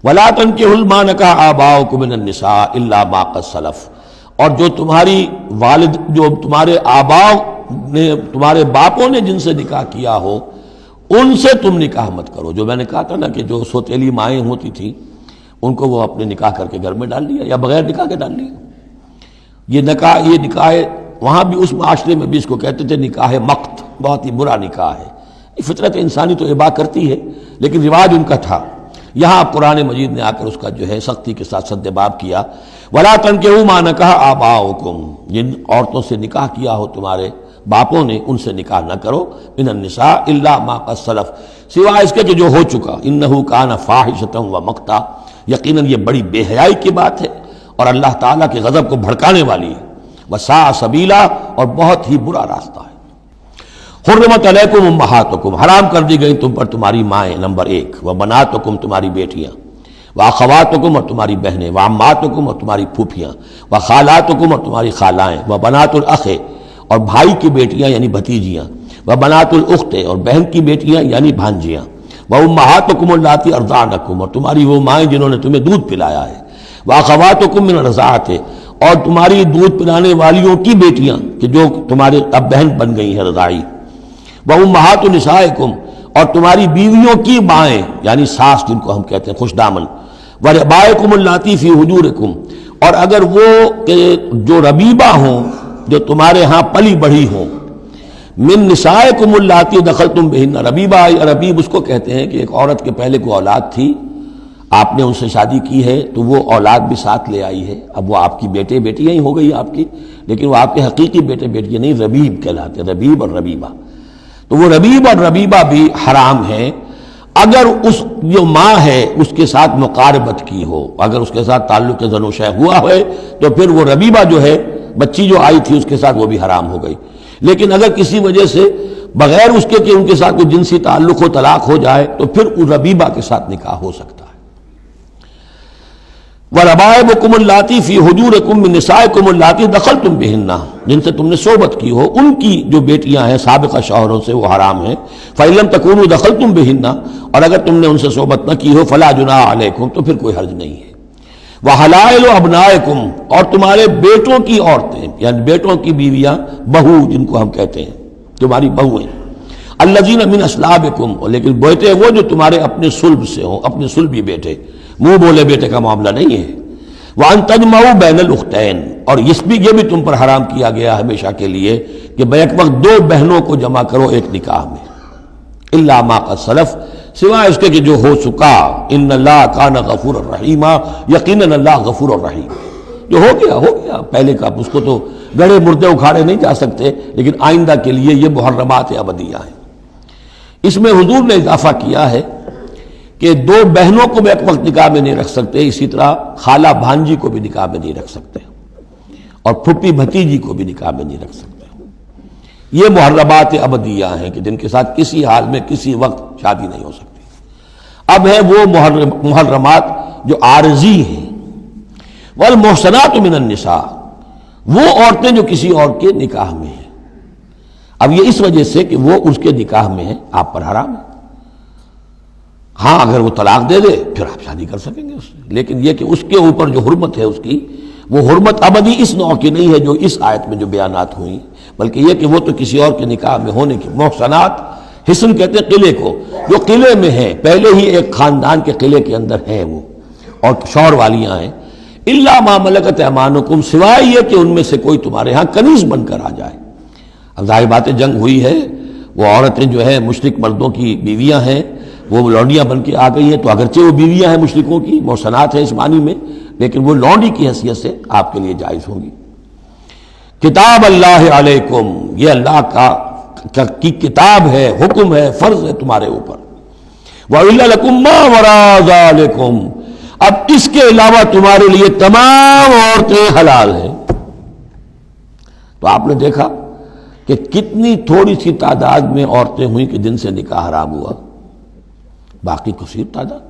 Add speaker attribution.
Speaker 1: ولا تنکحوا ما نکح آباؤکم من النساء الا ما قد سلف، اور جو تمہاری جو تمہارے آباؤ نے، تمہارے باپوں نے جن سے نکاح کیا ہو ان سے تم نکاح مت کرو۔ جو میں نے کہا تھا نا کہ جو سوتیلی مائیں ہوتی تھیں ان کو وہ اپنے نکاح کر کے گھر میں ڈال لیا یا بغیر نکاح کے ڈال لیا۔ یہ نکاح وہاں بھی اس معاشرے میں بھی اس کو کہتے تھے نکاح مقت، بہت ہی برا نکاح ہے۔ فطرت انسانی تو اباح کرتی ہے لیکن رواج ان کا تھا۔ یہاں قرآن مجید نے آ کر اس کا جو ہے سختی کے ساتھ سد باب کیا، وَلَا تَنْكِحُوا مَا نَكَحَ آبَاؤُكُمْ، جن عورتوں سے نکاح کیا ہو تمہارے باپوں نے ان سے نکاح نہ کرو، من النساء الا ما قد سلف، سوائے اس کے کہ جو ہو چکا، انہ کان فاحشۃ ومقتا، یقیناً یہ بڑی بے حیائی کی بات ہے اور اللہ تعالیٰ کے غضب کو بھڑکانے والی ہے، وساء سبیلا، اور بہت ہی برا راستہ ہے۔ حرمت علیکم امہاتکم، حرام کر دی گئی تم پر تمہاری مائیں، نمبر 1، وبناتکم، تمہاری بیٹیاں، واخواتکم، اور تمہاری بہنیں، وعماتکم، اور تمہاری پھوپھیاں، وخالاتکم، اور تمہاری خالائیں، وبنات الاخ، اور بھائی کی بیٹیاں یعنی بھتیجیاں، وبنات الاخت، اور بہن کی بیٹیاں یعنی بھانجیاں، وامہاتکم اللاتی ارضعنکم، اور تمہاری وہ مائیں جنہوں نے تمہیں دودھ پلایا ہے، واخواتکم من الرضاعۃ، اور تمہاری دودھ پلانے والیوں کی بیٹیاں کہ جو تمہارے اب بہن بن گئی ہیں رضاعی، وامہات نسائکم، اور تمہاری بیویوں کی مائیں یعنی ساس جن کو ہم کہتے ہیں خوش دامن، وربائکم اللاتی فی حجورکم، اور اگر وہ کہ جو ربیبہ ہوں جو تمہارے ہاں پلی بڑھی ہوں، من نسائکم اللاتی دخلتم بہن، ربیبہ یا ربیب اس کو کہتے ہیں کہ ایک عورت کے پہلے کوئی اولاد تھی، آپ نے ان سے شادی کی ہے تو وہ اولاد بھی ساتھ لے آئی ہے، اب وہ آپ کی بیٹے بیٹیاں ہی ہو گئی آپ کی، لیکن وہ آپ کے حقیقی بیٹے بیٹیاں نہیں، ربیب کہلاتے، ربیب اور ربیبہ، تو وہ ربیب اور ربیبہ بھی حرام ہیں اگر اس جو ماں ہے اس کے ساتھ مقاربت کی ہو، اگر اس کے ساتھ تعلق زن و شہ ہوا ہے تو پھر وہ ربیبہ جو ہے بچی جو آئی تھی اس کے ساتھ وہ بھی حرام ہو گئی، لیکن اگر کسی وجہ سے بغیر اس کے کہ ان کے ساتھ کوئی جنسی تعلق ہو، طلاق ہو جائے تو پھر اس ربیبہ کے ساتھ نکاح ہو سکتا ہے۔ وَرَبَائِبُكُمُ اللَّاتِي فِي حُجُورِكُم مِّن نِّسَائِكُمُ اللَّاتِي دَخَلْتُم بِهِنَّ، جن سے تم نے صحبت کی ہو، ان کی جو بیٹیاں ہیں سابقہ شوہروں سے وہ حرام ہیں، فَإِن لَّمْ تَكُونُوا دَخَلْتُم بِهِنَّ، اور اگر تم نے ان سے صحبت نہ کی ہو، فَلَا جُنَاحَ عَلَيْكُمْ، تو پھر کوئی حرج نہیں ہے۔ وَحَلَائِلُ أَبْنَائِكُمْ، اور تمہارے بیٹوں کی عورتیں یعنی بیٹوں کی بیویاں، بہو جن کو ہم کہتے ہیں تمہاری بہو ہیں، الَّذِينَ مِنْ أَصْلَابِكُمْ، لیکن بیٹے وہ جو تمہارے اپنے صلب سے ہوں، اپنے صلبی بیٹے، منہ بولے بیٹے کا معاملہ نہیں ہے۔ وَأَن تَجْمَعُوا بَيْنَ الْأُخْتَيْنِ، اور یہ بھی تم پر حرام کیا گیا ہمیشہ کے لیے کہ بیک وقت دو بہنوں کو جمع کرو ایک نکاح میں، إِلَّا مَا قَدْ سَلَفَ، سوائے اس کے کہ جو ہو چکا، إِنَّ اللَّهَ كَانَ غَفُورًا رَحِيمًا، یقیناً اللہ غفور الرحیم، جو ہو گیا پہلے کا، اس کو تو گڑے مردے اکھاڑے نہیں جا سکتے، لیکن آئندہ کے لیے یہ محرمات ابدیہ ہیں۔ اس میں حضور نے اضافہ کیا ہے کہ دو بہنوں کو بھی ایک وقت نکاح میں نہیں رکھ سکتے، اسی طرح خالہ بھانجی کو بھی نکاح میں نہیں رکھ سکتے، اور پھپھی بھتیجی کو بھی نکاح میں نہیں رکھ سکتے۔ یہ محرمات ابدیہ ہیں کہ جن کے ساتھ کسی حال میں کسی وقت شادی نہیں ہو سکتی۔ اب ہے وہ محرمات جو عارضی ہیں، والمحصنات من النساء، وہ عورتیں جو کسی اور کے نکاح میں ہیں، اب یہ اس وجہ سے کہ وہ اس کے نکاح میں ہیں آپ پر حرام ہے۔ ہاں اگر وہ طلاق دے دے پھر آپ شادی کر سکیں گے اس سے، لیکن یہ کہ اس کے اوپر جو حرمت ہے اس کی، وہ حرمت ابدی اس نوع کی نہیں ہے جو اس آیت میں جو بیانات ہوئی، بلکہ یہ کہ وہ تو کسی اور کے نکاح میں ہونے کی۔ محسنات، حسن کہتے ہیں قلعے کو، جو قلعے میں ہیں، پہلے ہی ایک خاندان کے قلعے کے اندر ہیں وہ، اور شوہر والیاں ہیں، الا ما ملکت ایمانکم، سوائے یہ کہ ان میں سے کوئی تمہارے ہاں کنیز بن کر آ جائے۔ اب ظاہر بات ہے جنگ ہوئی ہے، وہ عورتیں جو ہے مشرک مردوں کی بیویاں ہیں، وہ لونڈیاں بن کے آ گئی ہیں، تو اگرچہ وہ بیویاں ہیں مشرکوں کی، محسنات ہیں اس معنی میں، لیکن وہ لونڈی کی حیثیت سے آپ کے لیے جائز ہوں گی۔ کتاب اللہ علیکم، یہ اللہ کی کتاب ہے، حکم ہے، فرض ہے تمہارے اوپر۔ وَأُحِلَّ لَكُم مَّا وَرَاءَ ذَلِكُمْ، اب اس کے علاوہ تمہارے لیے تمام عورتیں حلال ہیں۔ تو آپ نے دیکھا کہ کتنی تھوڑی سی تعداد میں عورتیں ہوئیں کہ جن سے نکاح حرام ہوا، باقی کثیر تعداد۔